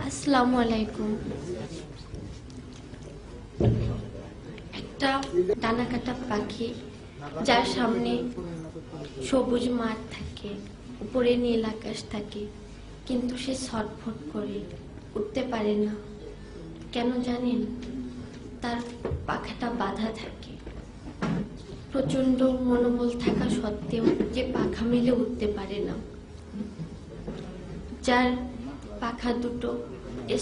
আসসালামু আলাইকুম। একটা ডানাকাটা পাখি যার সামনে সবুজ মাঠ থাকে, উপরে নীল আকাশ থাকে, কিন্তু সে ছটফট করে উঠতে পারে না। কেন জানেন? তার পাখাটা বাঁধা থাকে। প্রচন্ড মনোবল থাকা সত্ত্বেও যে পাখা মেলে উঠতে পারে না, যার পাখা দুটো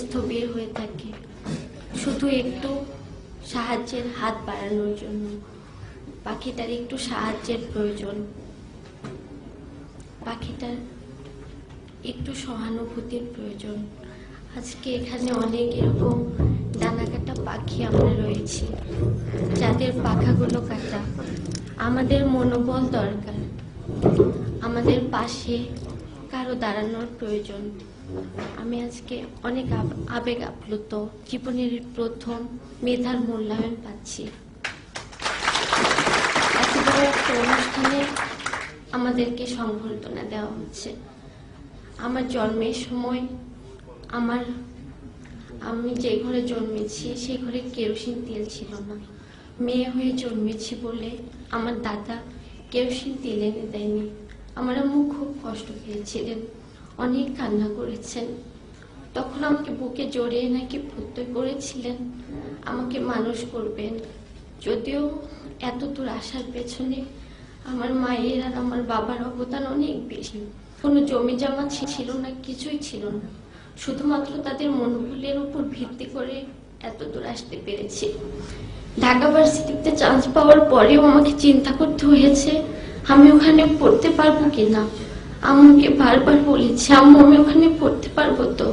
স্থবির হয়ে থাকে শুধু একটু সাহায্যের হাত বাড়ানোর জন্য। পাখিটার একটু সাহায্যের প্রয়োজন, পাখিটার একটু সহানুভূতির প্রয়োজন। আজকে এখানে অনেক এরকম ডানা কাটা পাখি আমরা রয়েছি, যাদের পাখাগুলো কাটা। আমাদের মনোবল দরকার, আমাদের পাশে কারো দাঁড়ানোর প্রয়োজন। আমি আজকে অনেক আবেগ আপ্লুত। জীবনের প্রথম মেধার মূল্যায়ন পাচ্ছি। এত বড় একটা অনুষ্ঠানে আমাদেরকে সংবর্ধনা দেওয়া হচ্ছে। আমার জন্মের সময় আমি যে ঘরে জন্মেছি সেই ঘরে কেরোসিন তেল ছিল না। মেয়ে হয়ে জন্মেছি বলে আমার দাদা কেরোসিন তেল এনে দেয়নি। আমার আম্মু খুব কষ্ট পেয়েছিলেন, অনেক কান্না করেছেন। তখন আমাকে বুকে জড়িয়ে নাকি প্রত্যয় করেছিলেন আমাকে মানুষ করবেন। যদিও এত দূর আসার পেছনে আমার মায়ের আর আমার বাবার অবদান অনেক বেশি। কোনো জমি জমা ছিল না, কিছুই ছিল না। শুধুমাত্র তাদের মনোবলের উপর ভিত্তি করে এত দূর আসতে পেরেছি। ঢাকা ভার্সিটিতে চান্স পাওয়ার পরেও আমাকে চিন্তা করতে হয়েছে আমি ওখানে পড়তে পারবো কিনা। আম্মুকে বারবার বলেছি, আম্মু আমি ওখানে পড়তে পারবো তো।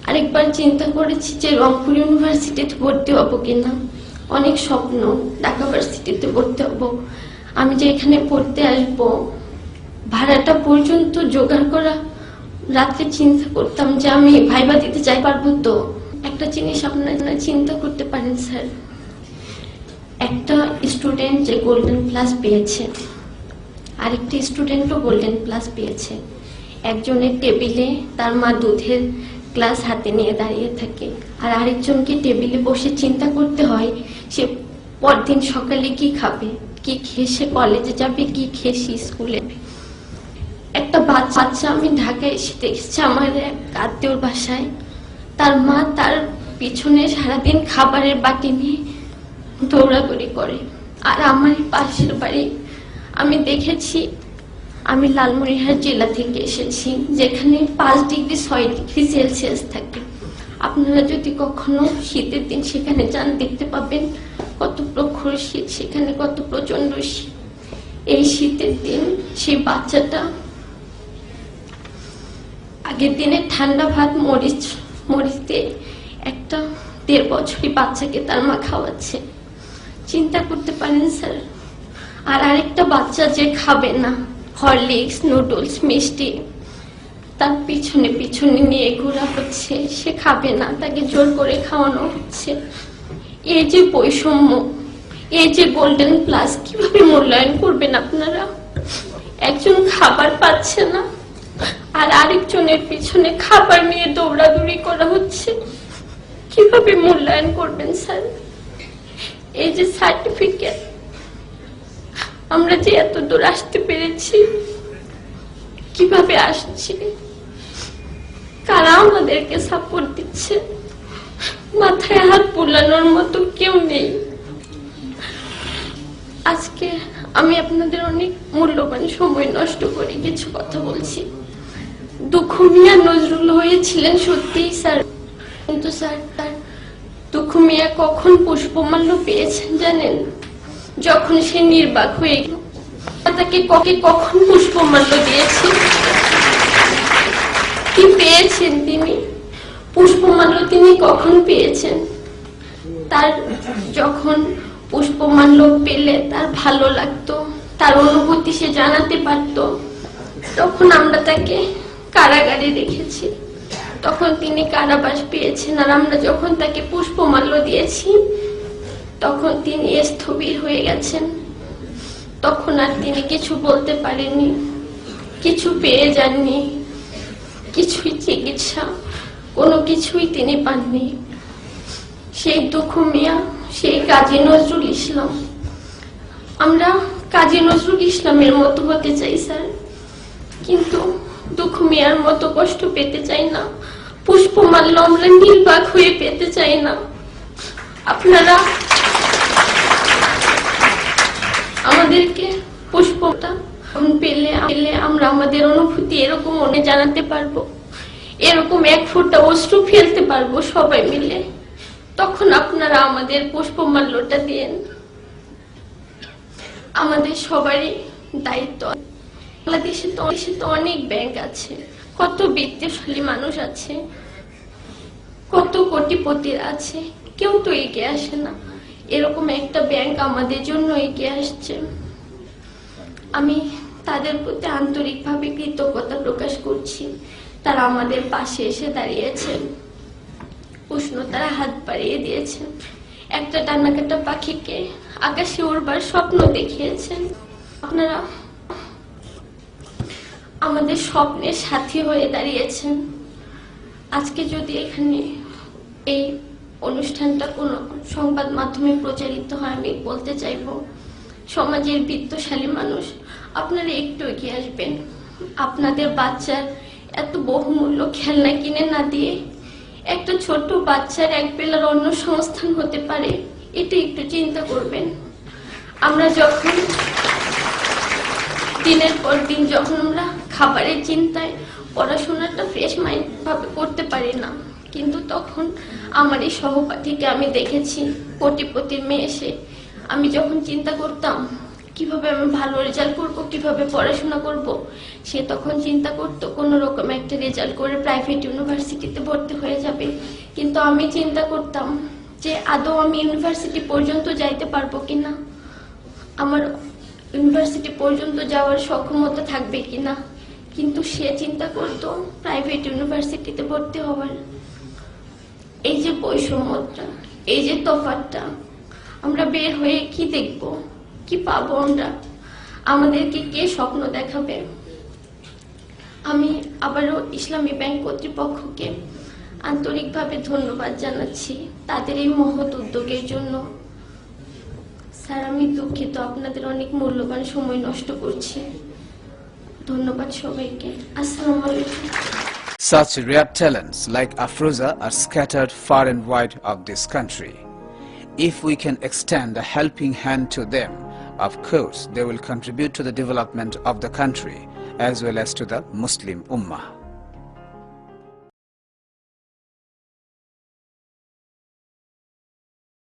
আরেকবার চিন্তা করেছি যে রংপুর ইউনিভার্সিটিতে ভর্তি হবো কিনা। অনেক স্বপ্ন, ঢাকা ভার্সিটিতে ভর্তি হবো। আমি যে এখানে পড়তে আসবো, ভাড়াটা পর্যন্ত জোগাড় করা। রাত্রে চিন্তা করতাম যে আমি ভাইবা দিতে চাই পারবো তো। একটা জিনিস আপনারা চিন্তা করতে পারেন স্যার, একটা স্টুডেন্ট যে গোল্ডেন প্লাস পেয়েছে, আরেকটি স্টুডেন্টও গোল্ডেন প্লাস পেয়েছে। একজনের টেবিলে তার মা দুধের গ্লাস হাতে নিয়ে দাঁড়িয়ে থাকে, আর আরেকজনকে টেবিলে বসে চিন্তা করতে হয় সে পরদিন সকালে কি খাবে, কি খেয়ে সে কলেজে যাবে, কি খেয়ে সে স্কুলে। একটা বাচ্চা আমি ঢাকায় এসে দেখেছি আমার এক আত্মীয়র বাসায়, তার মা তার পিছনে সারাদিন খাবারের বাটি নিয়ে দৌড়াদৌড়ি করে। আর আমার পাশের বাড়ি আমি দেখেছি, আমি লালমনিরহাট জেলা থেকে এসেছি, যেখানে 5 ডিগ্রি 6 ডিগ্রি সেলসিয়াস থাকে। আপনারা যদি কখনো শীতের দিন সেখানে যান, দেখতে পাবেন কত প্রখর শীত, সেখানে কত প্রচন্ড শীত। এই শীতের দিন সেই বাচ্চাটা আগের দিনে ঠান্ডা ভাত মরিচ দিয়ে একটা 1.5 বছরই বাচ্চাকে তার মা খাওয়াচ্ছে। চিন্তা করতে পারেন স্যার। আর আরেকটা বাচ্চা যে খাবে না হরলিক্স, নুডলস, মিষ্টি, তার পিছনে পিছনে নিয়ে ঘোরা হচ্ছে, সে খাবে না, তাকে জোর করে খাওয়ানো হচ্ছে। এই যে বৈষম্য, এই যে গোল্ডেন প্লাস, কিভাবে মূল্যায়ন করবেন আপনারা? একজন খাবার পাচ্ছে না আর আরেকজনের পিছনে খাবার নিয়ে দৌড়াদৌড়ি করা হচ্ছে, কিভাবে মূল্যায়ন করবেন স্যার? এই যে সার্টিফিকেট, আমরা যে এত দূর আসতে পেরেছি, কিভাবে আসছি, কারা আমাদেরকে সাপোর্ট দিচ্ছে? মাথায় হাত বুলানোর মতো কেউ নেই। আজকে আমি আপনাদের অনেক মূল্যবান সময় নষ্ট করে কিছু কথা বলছি। দুঃখু মিয়া নজরুল হয়েছিলেন সত্যিই স্যার, কিন্তু স্যার দুঃখু মিয়া কখন পুষ্পমাল্য পেয়েছেন জানেন? যখন সে নির্বাক হয়ে গেল। তাকে কখন পুষ্পমাল্য দিয়েছি? কি পেয়েছেন তিনি? পুষ্পমাল্য তিনি কখন পেয়েছেন? তার যখন পুষ্পমাল্য পেলে তার ভালো লাগতো, তার অনুভূতি সে জানাতে পারত, তখন আমরা তাকে কারাগারে রেখেছি, তখন তিনি কারাবাস পেয়েছেন। আর আমরা যখন তাকে পুষ্পমাল্য দিয়েছি তখন তিনি স্থবির হয়ে গেছেন। তখন আর তিনি কিছু বলতে পারেননি, কিছু পেয়ে যাননি, কিছুই চিকিৎসা কোনো কিছুই তিনি পাননি। সেই দুঃখু মিয়া, সেই কাজী নজরুল ইসলাম। আমরা কাজী নজরুল ইসলামের মতো হতে চাই স্যার, কিন্তু দুঃখু মিয়ার মতো কষ্ট পেতে চাই না। পুষ্পমাল্য আমরা নির্বাক হয়ে পেতে চাই না। আপনারা আমাদেরকে পুষ্পটা পেলে আমরা আমাদের অনুভূতি এরকম মনে জানাতে পারবো, এরকম এক ফোঁটা অশ্রু ফেলতে পারবো সবাই মিলে। তখন আপনারা আমাদের পুষ্পমাল্যটা দেন। আমাদের সবারই দায়িত্ব। বাংলাদেশে তো অনেক ব্যাংক আছে, কত বিত্তশালী মানুষ আছে, কত কোটিপতির আছে, কেউ তো এগিয়ে আসে না। এরকম একটা ব্যাংক আমাদের জন্য এগিয়ে আসছে। আমি তাদের প্রতি আন্তরিকভাবে কৃতজ্ঞতা প্রকাশ করছি। তারা আমাদের পাশে এসে দাঁড়িয়েছেন, উষ্ণতারা হাত বাড়িয়ে দিয়েছেন, একটা ডানাকাটা পাখিকে আকাশে উড়বার স্বপ্ন দেখিয়েছেন। আপনারা আমাদের স্বপ্নের সাথী হয়ে দাঁড়িয়েছেন। আজকে যদি এখানে এই অনুষ্ঠানটা কোনো সংবাদ মাধ্যমে প্রচারিত হয়, আমি বলতে চাইব, সমাজের বিত্তশালী মানুষ আপনারা একটু এগিয়ে আসবেন। আপনাদের বাচ্চার এত বহুমূল্য খেলনা কিনে না দিয়ে একটা ছোট্ট বাচ্চার এক বেলার অন্ন সংস্থান হতে পারে, এটা একটু চিন্তা করবেন। আমরা যখন দিনের পর দিন যখন আমরা খাবারের চিন্তায় পড়াশোনাটা ফ্রেশ মাইন্ড ভাবে করতে পারি না, কিন্তু তখন আমার এই সহপাঠীকে আমি দেখেছি, কোটিপতির মেয়ে এসে, আমি যখন চিন্তা করতাম কিভাবে আমি ভালো রেজাল্ট করব, কিভাবে পড়াশোনা করব, সে তখন চিন্তা করতো কোনো রকম একটা রেজাল্ট করে প্রাইভেট ইউনিভার্সিটিতে ভর্তি হয়ে যাবে। কিন্তু আমি চিন্তা করতাম যে আদৌ আমি ইউনিভার্সিটি পর্যন্ত যাইতে পারবো কিনা, আমার ইউনিভার্সিটি পর্যন্ত যাওয়ার সক্ষমতা থাকবে কিনা। কিন্তু সে চিন্তা করতো প্রাইভেট ইউনিভার্সিটিতে ভর্তি হওয়ার। এই যে বৈষম্যটা, এই যে তফাৎটা, আমরা বের হয়ে কি দেখব, কি পাবো আমরা, আমাদেরকে কে স্বপ্ন দেখাবে? আমি আবারও ইসলামী ব্যাংক কর্তৃপক্ষকে আন্তরিকভাবে ধন্যবাদ জানাচ্ছি তাদের এই মহৎ উদ্যোগের জন্য। স্যার, আমি দুঃখিত, আপনাদের অনেক মূল্যবান সময় নষ্ট করছি। ধন্যবাদ সবাইকে। আসসালামু আলাইকুম। Such rare talents like Afroza are scattered far and wide of this country. If we can extend a helping hand to them, of course they will contribute to the development of the country as well as to the Muslim Ummah.